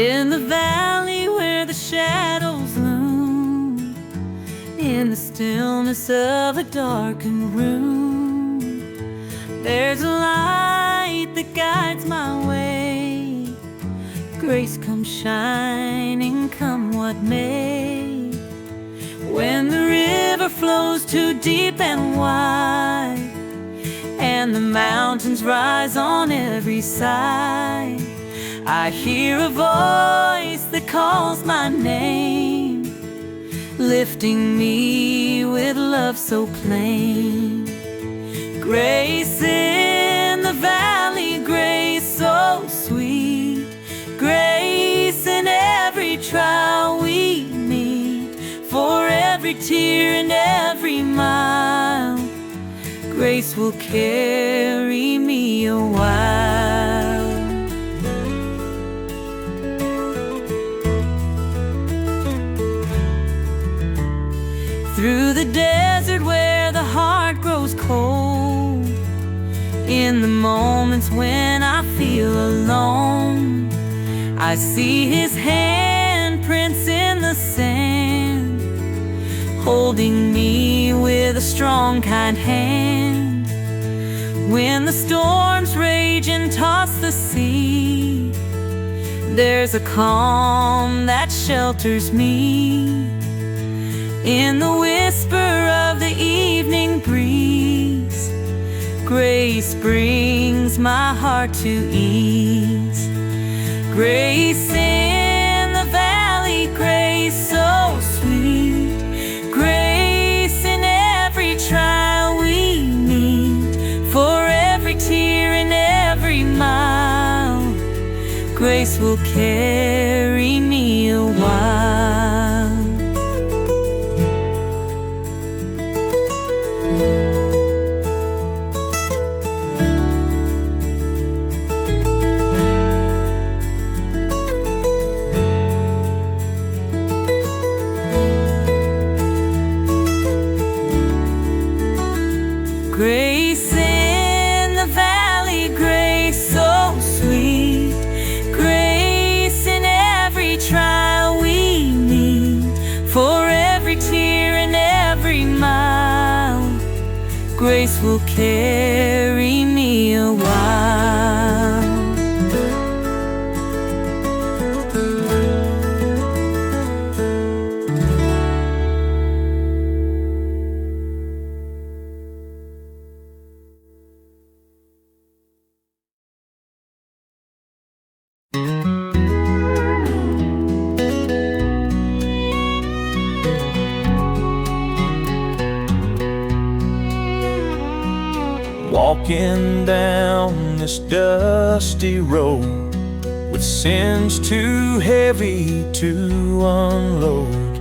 In the valley where the shadows loom, in the stillness of a darkened room, there's a light that guides my way. Grace comes shining, come what may. When the river flows too deep and wide, and the mountains rise on every side, I hear a voice that calls my name, lifting me with love so plain. Grace in the valley, grace so sweet, grace in every trial we meet, for every tear and every mile, grace will carry me a while. Through the desert where the heart grows cold, in the moments when I feel alone, I see His handprints in the sand, holding me with a strong, kind hand. When the storms rage and toss the sea, there's a calm that shelters me. In the whisper of the evening breeze, grace brings my heart to ease. Grace in the valley, grace so sweet, grace in every trial we meet, for every tear and every mile, grace will carry me a while. Grace in the valley, grace so sweet, grace in every trial we meet, for every tear and every mile, grace will carry me a while. Walking down this dusty road with sins too heavy to unload,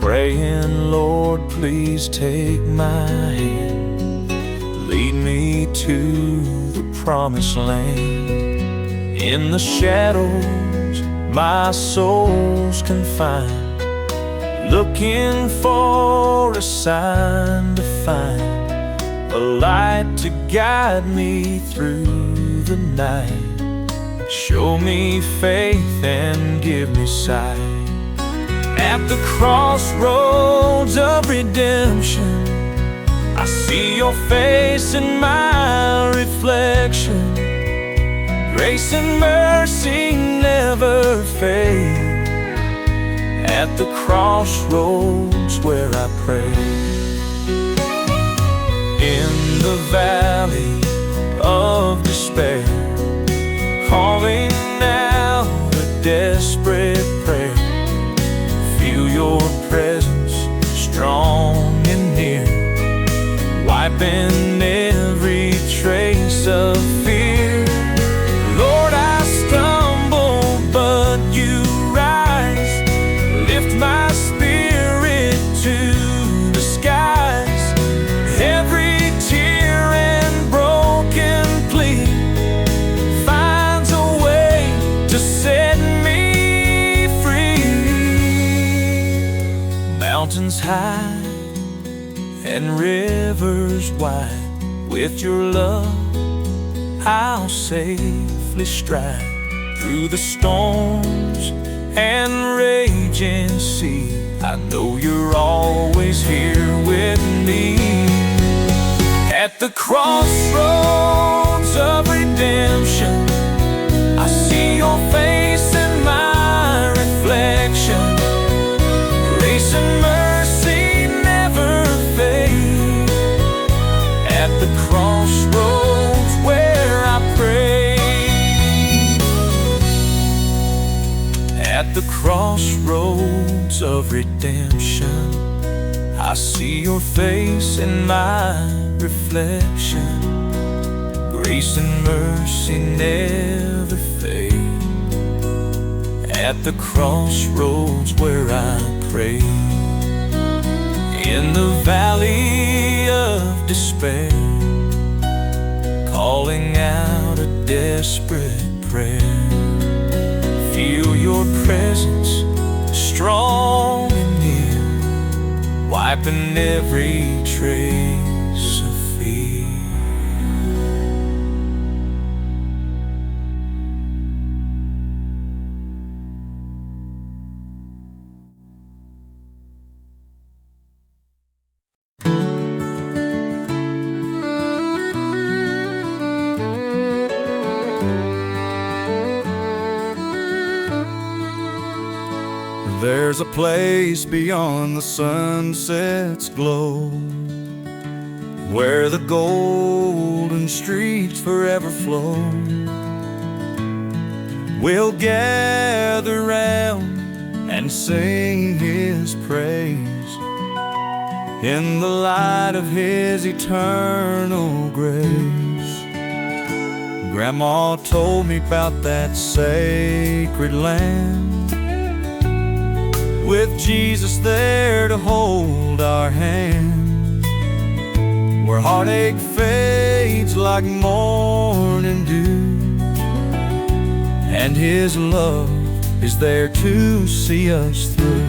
praying, Lord, please take my hand, lead me to the promised land. In the shadows my soul's confined, looking for a sign to find, a light to guide me through the night. Show me faith and give me sight. At the crossroads of redemption, I see your face in my reflection. Grace and mercy never fail at the crossroads where I pray. In the valley of despair, calling out a desperate prayer, feel your presence strong and near, wiping every trace of fear. Lord, I stumble, but you rise, lift my spirit to the skies. Every tear and broken plea finds a way to set me free. Mountains high and rivers wide, with your love I'll safely stride. Through the storms and raging sea, I know you're always here with me. At the crossroads of redemption, I see your face in my reflection. Grace and mercy never fade. At the crossroads where I pray. At the crossroads of redemption, I see your face in my reflection. Grace and mercy never fade. At the crossroads where I pray. In the valley of despair, calling out a desperate prayer. Feel your presence strong and near, wiping every trace of fear. There's a place beyond the sunset's glow, where the golden streets forever flow. We'll gather round and sing His praise in the light of His eternal grace. Grandma told me about that sacred land, with Jesus there to hold our hand, where heartache fades like morning dew, and His love is there to see us through.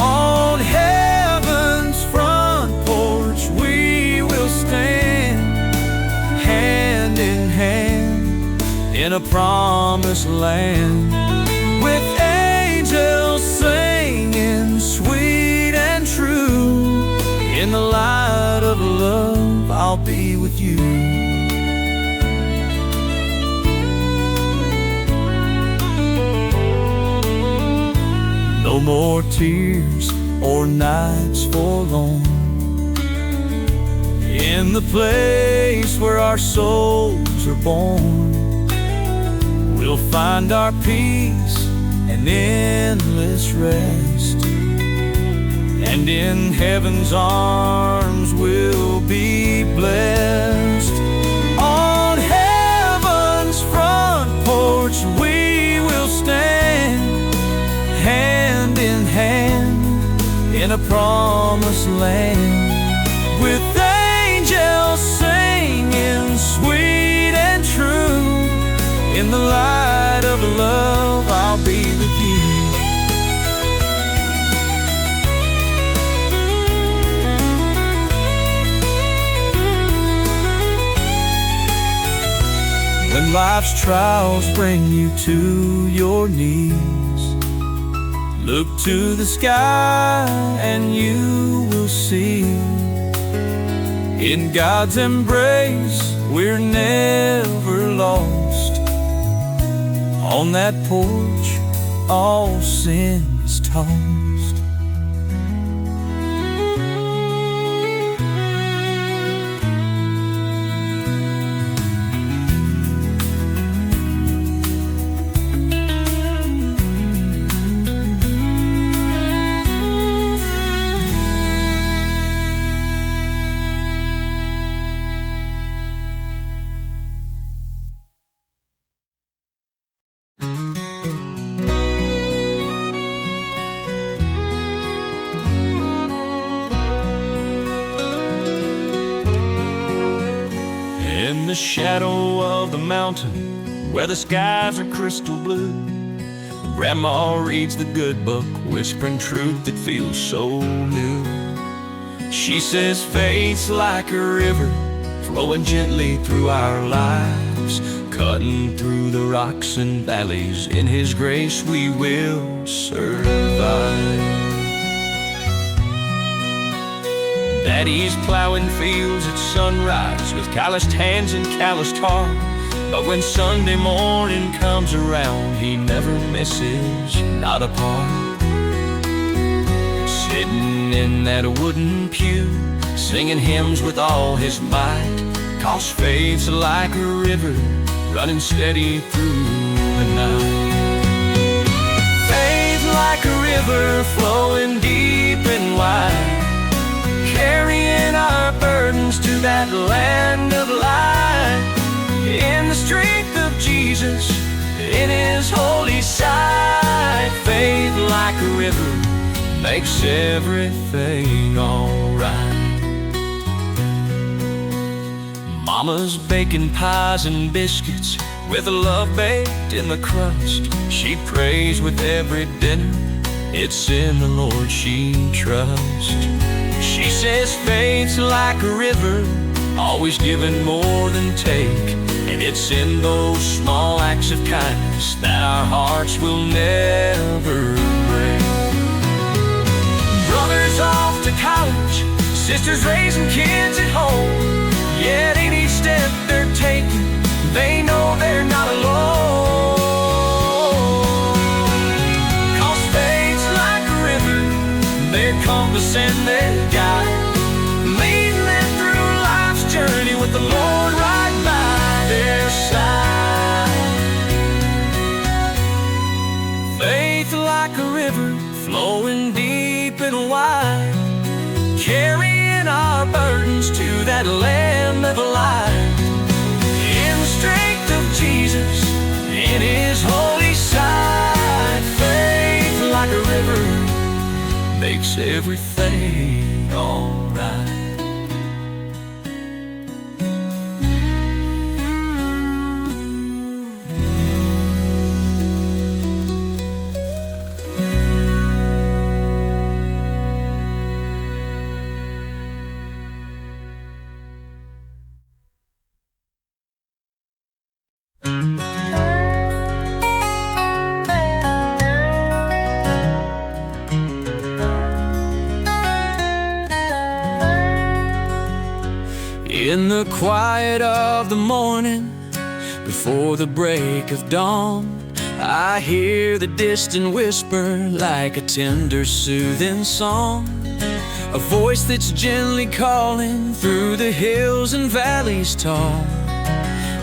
On heaven's front porch we will stand, hand in hand in a promised land, with angels singing sweet and true. In the light of love I'll be with you. No more tears or nights forlorn, in the place where our souls are born. We'll find our peace and endless rest, and in heaven's arms we'll be blessed. On heaven's front porch we will stand, hand in hand in a promised land, with angels singing sweet and true. In the light of love I'll be with you. When life's trials bring you to your knees, look to the sky and you will see, in God's embrace we're never lost. On that porch all sin's tossed. In the shadow of the mountain, where the skies are crystal blue, Grandma reads the good book, whispering truth that feels so new. She says faith's like a river, flowing gently through our lives, Cutting through the rocks and valleys, in His grace we will survive. Daddy's plowing fields at sunrise with calloused hands and calloused heart. But when Sunday morning comes around, he never misses, not a part. Sitting in that wooden pew, singing hymns with all his might, 'cause faith's like a river running steady through the night. Faith like a river flowing deep and wide, carrying our burdens to that land of light. In the strength of Jesus, in His holy sight, faith like a river makes everything alright. Mama's baking pies and biscuits with love baked in the crust. She prays with every dinner, it's in the Lord she trusts. She says faith's like a river, always giving more than take. And it's in those small acts of kindness that our hearts will never break. Brothers off to college, sisters raising kids at home, yet any step they're taking, they know they're not alone. 'Cause faith's like a river, their compass and their guide, leading them through life's journey with the Lord right by their side. Faith like a river flowing deep and wide, carrying our burdens to that land of light. In the strength of Jesus, in His holy sight, faith like a river makes everything alright. In the quiet of the morning, before the break of dawn, I hear the distant whisper like a tender, soothing song. A voice that's gently calling through the hills and valleys tall,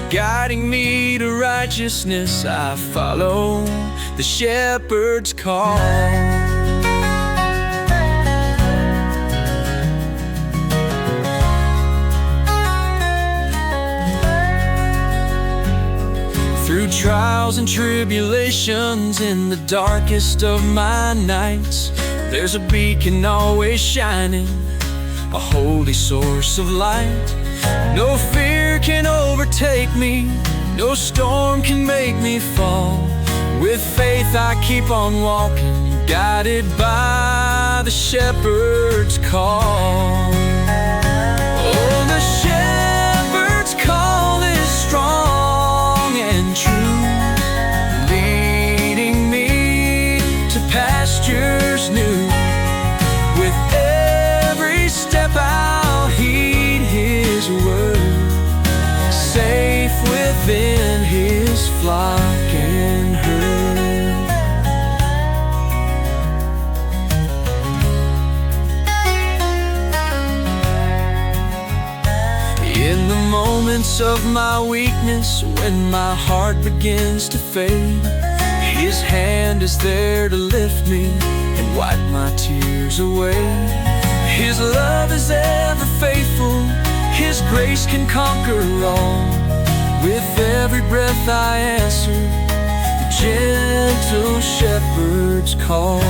guiding me to righteousness. I follow the shepherd's call. Through trials and tribulations, in the darkest of my nights, there's a beacon always shining, a holy source of light. No fear can overtake me, no storm can make me fall. With faith I keep on walking, guided by the shepherd's call. Oh, the shepherd's call is strong and true, leading me to pastures new. With every step I'll heed His word, safe within His flock and herd. In the moments of my weakness, when my heart begins to fade, His hand is there to lift me and wipe my tears away. His love is ever faithful, His grace can conquer all. With every breath I answer the gentle shepherd's call.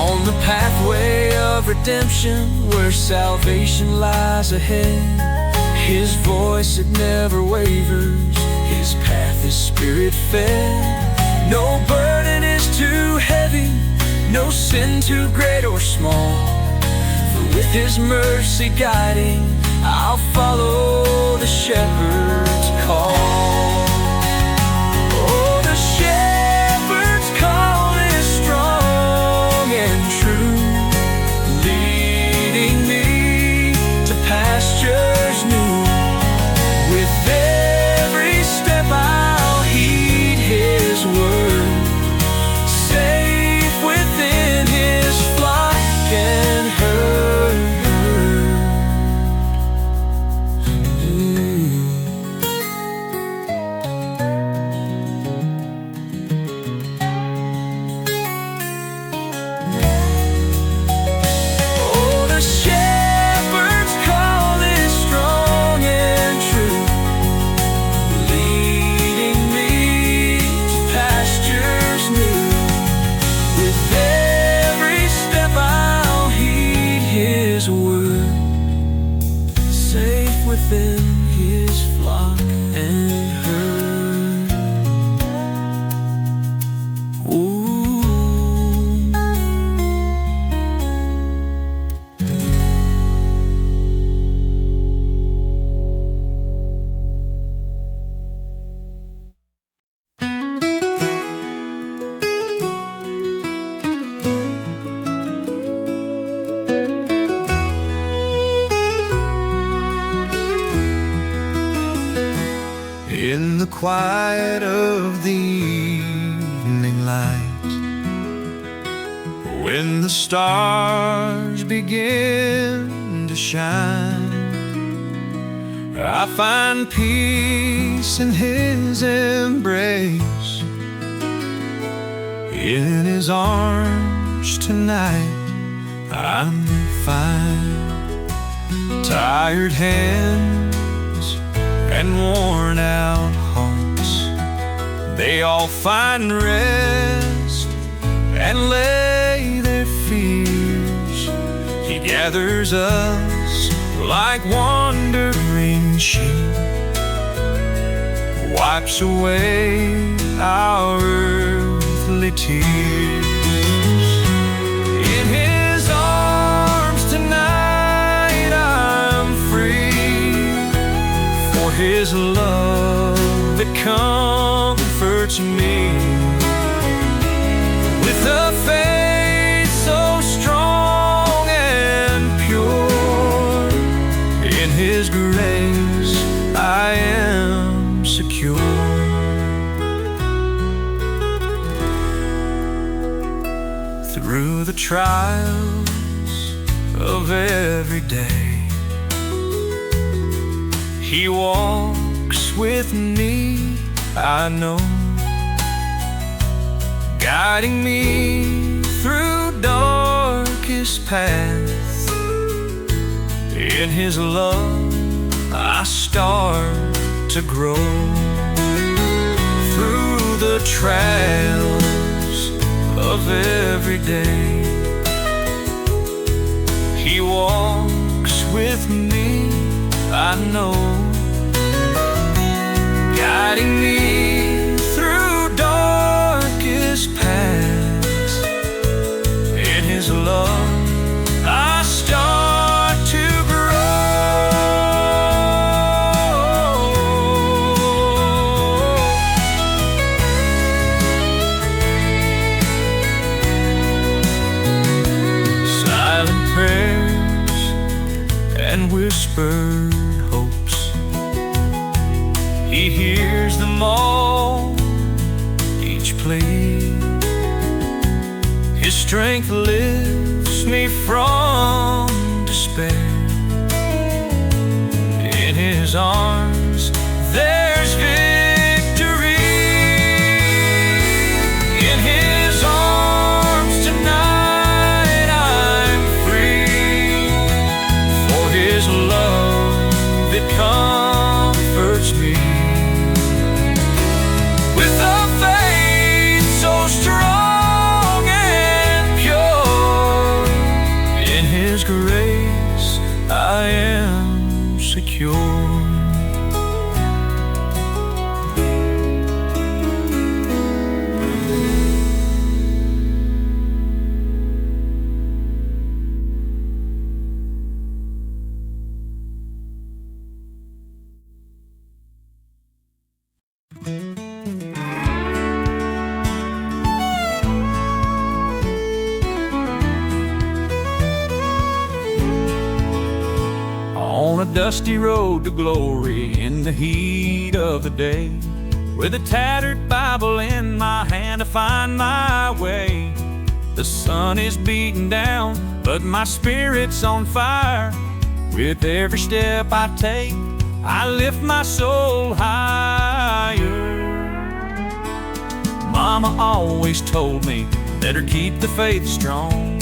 On the pathway of redemption, where salvation lies ahead, His voice, it never wavers, His path is spirit-fed. No burden is too heavy, no sin too great or small, for with His mercy guiding, I'll follow the shepherd's call. Oh, the shepherd's call is strong and true, leading me to pastures new. With every step I'll heed his word, safe within his flock and herd. Oh, the shepherd's call is strong and true, leading me to pastures new. With every step I'll heed his word, safe within his flock and herd. Ooh. In the quiet of the evening light, when the stars begin to shine, I find peace in his embrace. In his arms tonight I'm fine. Tired hands and worn out hearts, they all find rest and lay their fears. He gathers us like wandering sheep, wipes away our earthly tears. In his arms tonight I'm free, for his love that comforts me. With a faith so strong and pure, in his grace I am secure. Through the trials of every day, he walks with me, I know, guiding me through darkest paths. In his love I start to grow. Through the trials of every day, he walks with me, I know, guiding me through darkest paths. In his love I start to and whispered hopes, he hears them all, each plea. His strength lifts me from despair. In his arms there's victory. In his arms tonight I'm free, for his love that comforts me. With a faith so strong and pure, in his grace I am secure. dusty road to glory in the heat of the day, with a tattered Bible in my hand to find my way. The sun is beating down, but my spirit's on fire. With every step I take, I lift my soul higher. Mama always told me, better keep the faith strong.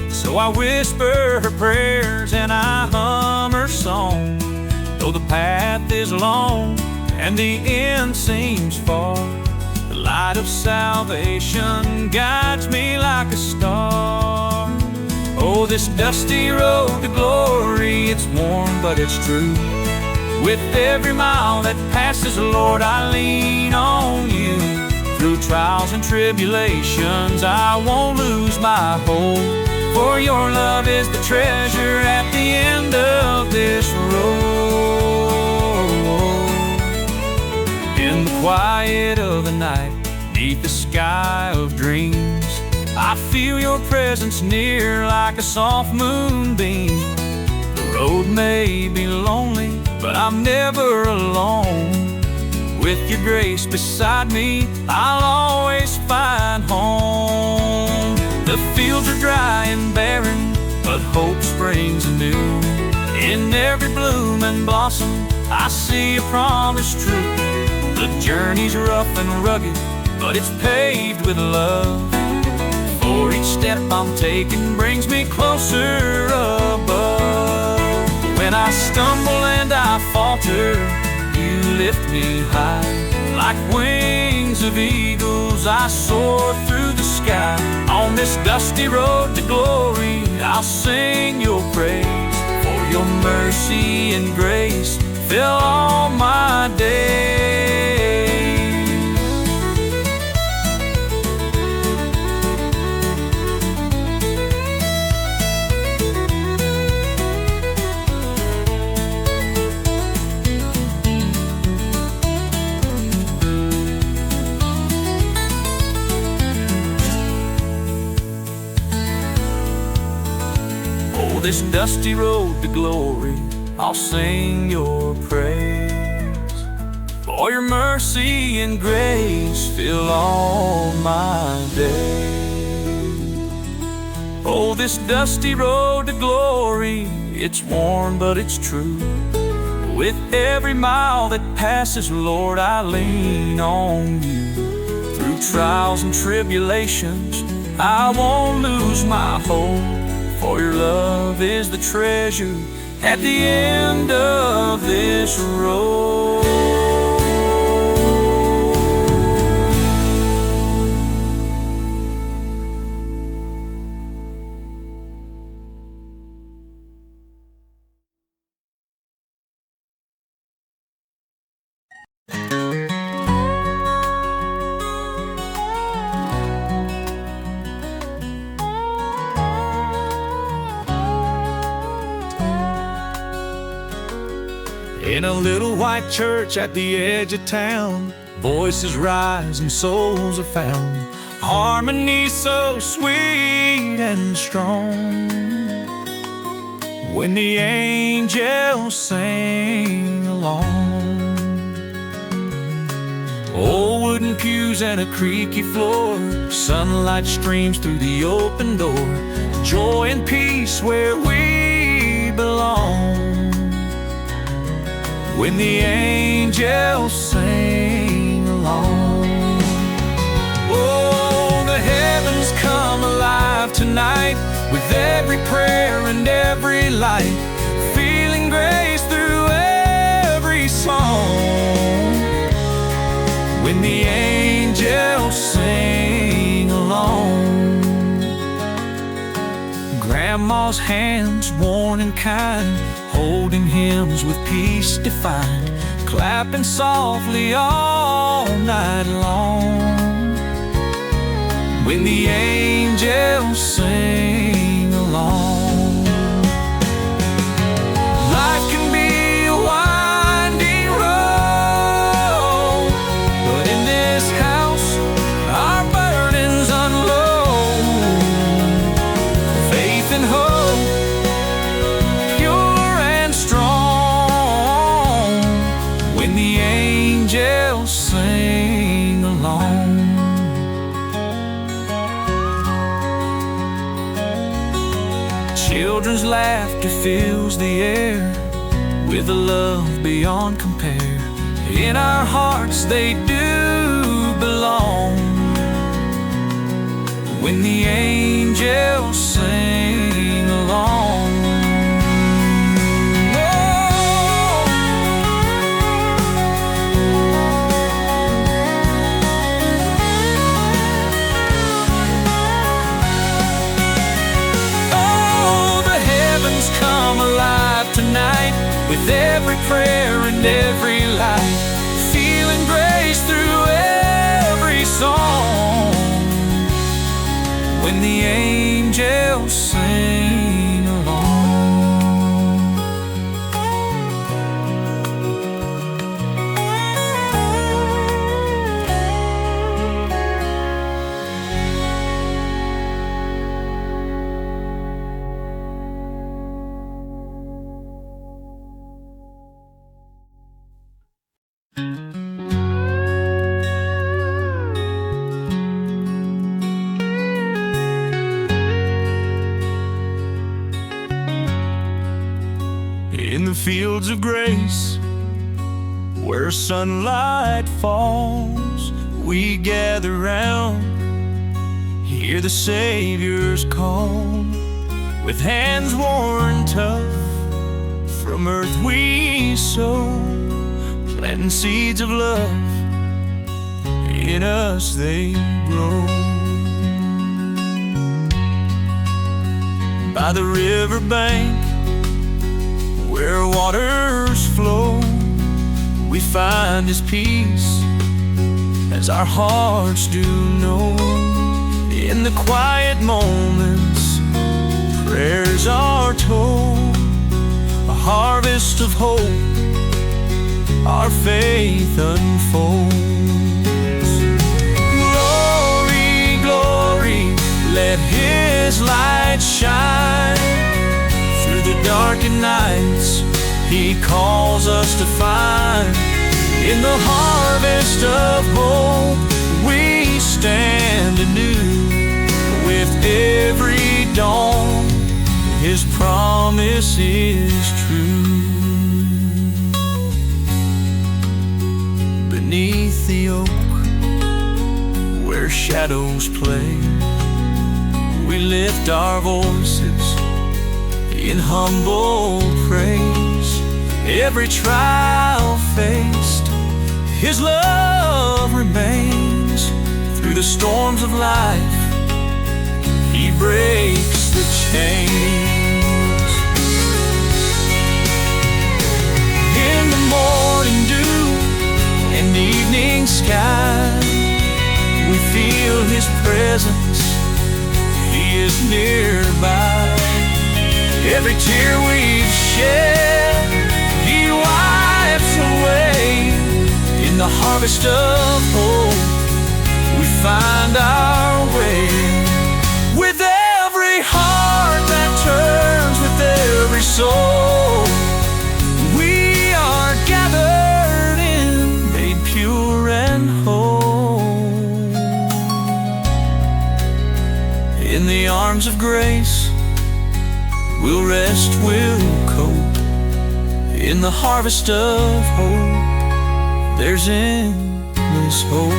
So I whisper her prayers and I hum her song. Though the path is long and the end seems far, the light of salvation guides me like a star. Oh, this dusty road to glory, it's warm but it's true. With every mile that passes, Lord, I lean on you. Through trials and tribulations, I won't lose my hope, for your love is the treasure at the end of this road. In the quiet of the night, beneath the sky of dreams, I feel your presence near like a soft moonbeam. The road may be lonely, but I'm never alone. With your grace beside me, I'll always find home. The fields are dry and barren, but hope springs anew. In every bloom and blossom, I see a promise true. The journey's rough and rugged, but it's paved with love. For each step I'm taking brings me closer above. When I stumble and I falter, you lift me high. Like wings of eagles, I soar through the sky. On this dusty road to glory, I'll sing your praise. For your mercy and grace fill all my days. This dusty road to glory, I'll sing your praise. For your mercy and grace fill all my days. Oh, this dusty road to glory, it's worn but it's true. With every mile that passes, Lord, I lean on you. Through trials and tribulations, I won't lose my hope, for your love is the treasure at the end of this road. In a little white church at the edge of town, voices rise and souls are found. Harmony so sweet and strong. When the angels sing along. Old wooden pews and a creaky floor, sunlight streams through the open door. Joy and peace where we belong. When the angels sing along. Oh, the heavens come alive tonight, with every prayer and every light, feeling grace through every song. When the angels sing along. Grandma's hands worn and kind, holding hymns with peace defined, clapping softly all night long. When the angels sing along. Life can be a winding road, but in this house our burdens unload. Faith and hope, pure and strong. Children's laughter fills the air with a love beyond compare. In our hearts they do belong. When the angels sing along, come alive tonight with every prayer and every light, feeling grace through every song. When the angels sing along. In the fields of grace, where sunlight falls, we gather round, hear the Savior's call. With hands worn tough, from earth we sow, planting seeds of love, in us they grow. By the riverbank, where waters flow, we find His peace, as our hearts do know. In the quiet moments, prayers are told, a harvest of hope, our faith unfolds. Glory, glory, let His light shine. Through the darkened nights, He calls us to find. In the harvest of hope, we stand anew. With every dawn, His promise is true. Beneath the oak, where shadows play, we lift our voices in humble praise. Every trial faced, His love remains. Through the storms of life, He breaks the chains. In the morning dew and evening sky, we feel His presence, He is nearby. Every tear we've shed, He wipes away. In the harvest of hope, we find our way. With every heart that turns, with every soul, we are gathered in, made pure and whole. In the arms of grace, we'll rest, we'll cope. In the harvest of hope, there's endless hope.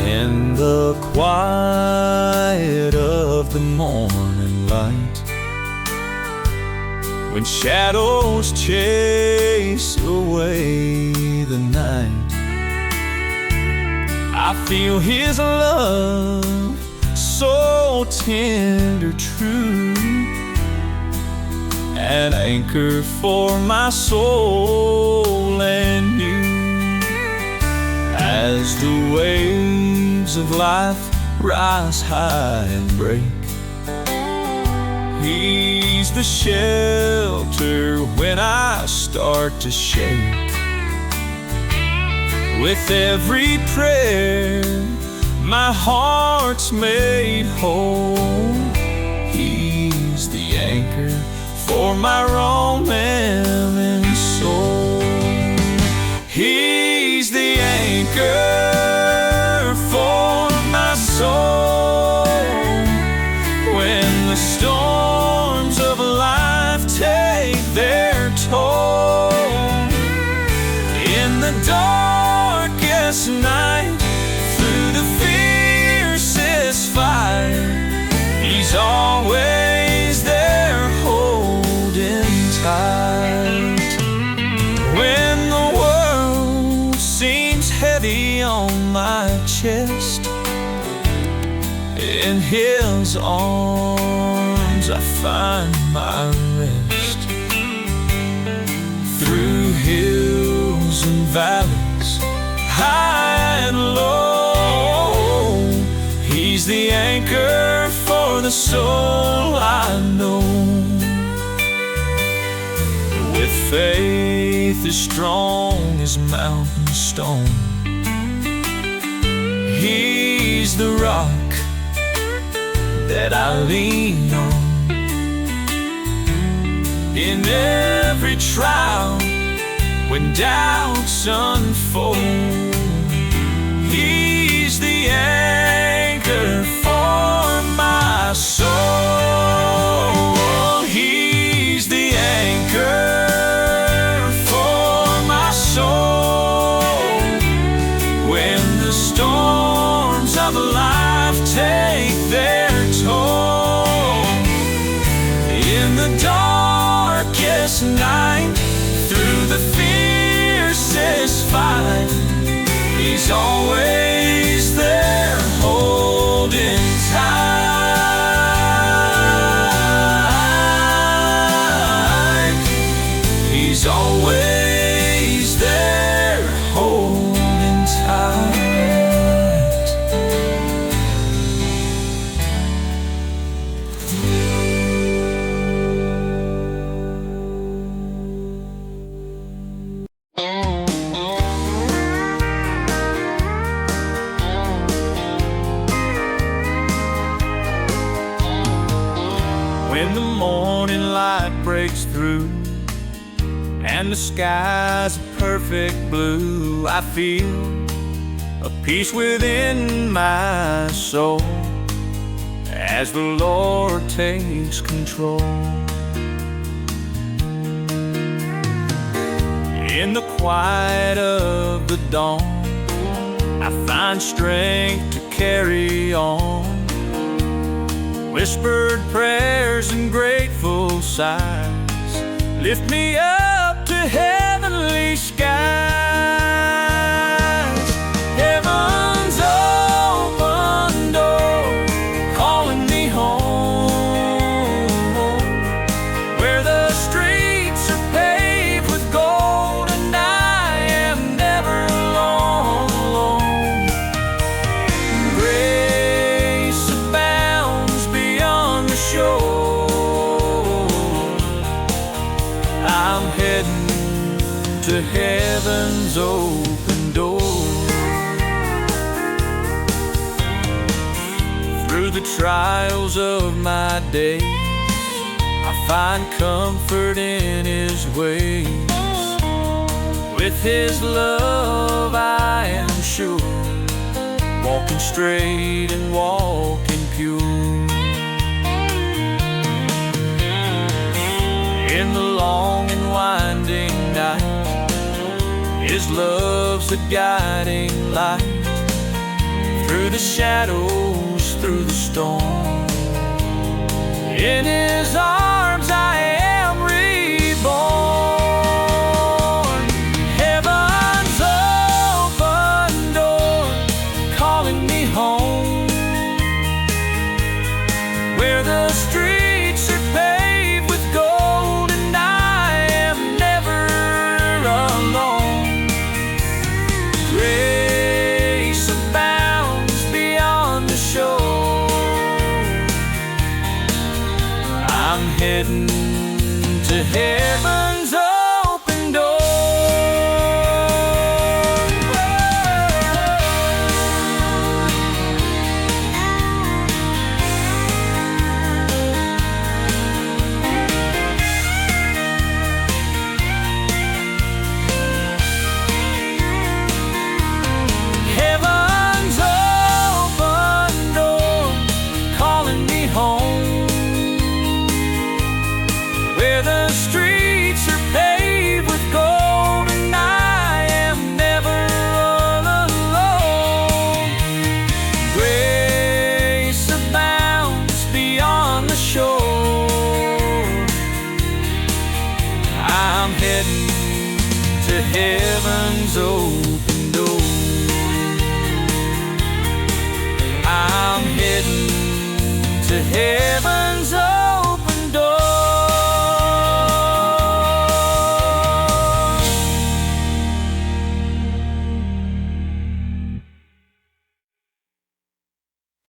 In the quiet of the morning light, when shadows chase away the night, I feel His love, so tender, true, an anchor for my soul and you. As the waves of life rise high and break, He's the shelter when I start to shake. With every prayer, my heart's made whole. He's the anchor for my roaming soul. He's the anchor for my soul. When the storms of life take their toll, in the darkest night, through the fiercest fire, He's always there holding tight. When the world seems heavy on my chest, in His arms I find my rest. Through hills and valleys, high and low, He's the anchor for the soul I know. With faith as strong as mountain stone, He's the rock that I lean on. In every trial, when doubts unfold, He's the anchor for my soul. He's the anchor for my soul. When the storms of life take their toll, in the darkest night, through the fiercest fight, He's always there holding tight. He's always there holding tight. When the morning light breaks through and the sky's a perfect blue, I feel a peace within my soul as the Lord takes control. In the quiet of the dawn, I find strength to carry on. Whispered prayers and grateful sighs lift me up to heavenly skies. Heaven's open door, calling me home, where the streets are paved with gold and I am never alone. Grace abounds beyond the shore. I'm heading to heaven's open door. Through the trials of my days, I find comfort in His ways. With His love I am sure, walking straight and walking pure. In the long and winding night, His love's the guiding light. Through the shadows, through the storm, in His arms I am reborn. Heaven's open door, heading to heaven's open door. Heaven's open door, calling me home, where the streets are paved with gold, and I am never all alone. Grace abounds beyond the shore. I'm heading to heaven's open door. I'm heading to heaven.